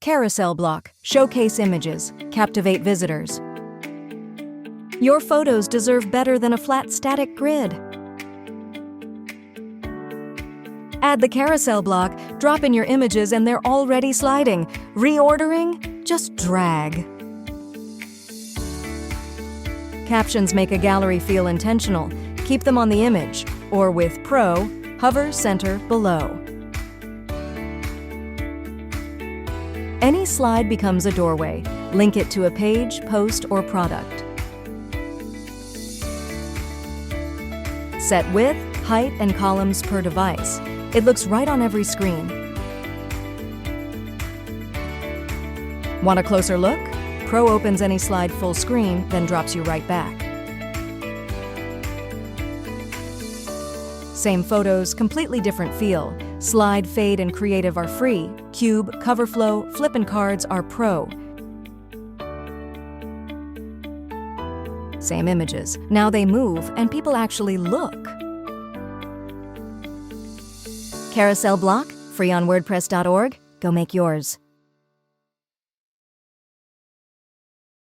Carousel Block, showcase images, captivate visitors. Your photos deserve better than a flat static grid. Add the carousel block, drop in your images and they're already sliding. Reordering? Just drag. Captions make a gallery feel intentional. Keep them on the image, or with Pro, hover center below. Any slide becomes a doorway. Link it to a page, post, or product. Set width, height, and columns per device. It looks right on every screen. Want a closer look? Pro opens any slide full screen, then drops you right back. Same photos, completely different feel. Slide, Fade, and Creative are free. Cube, Coverflow, Flip, and Cards are Pro. Same images. Now they move, and people actually look. Carousel Block, free on WordPress.org. Go make yours.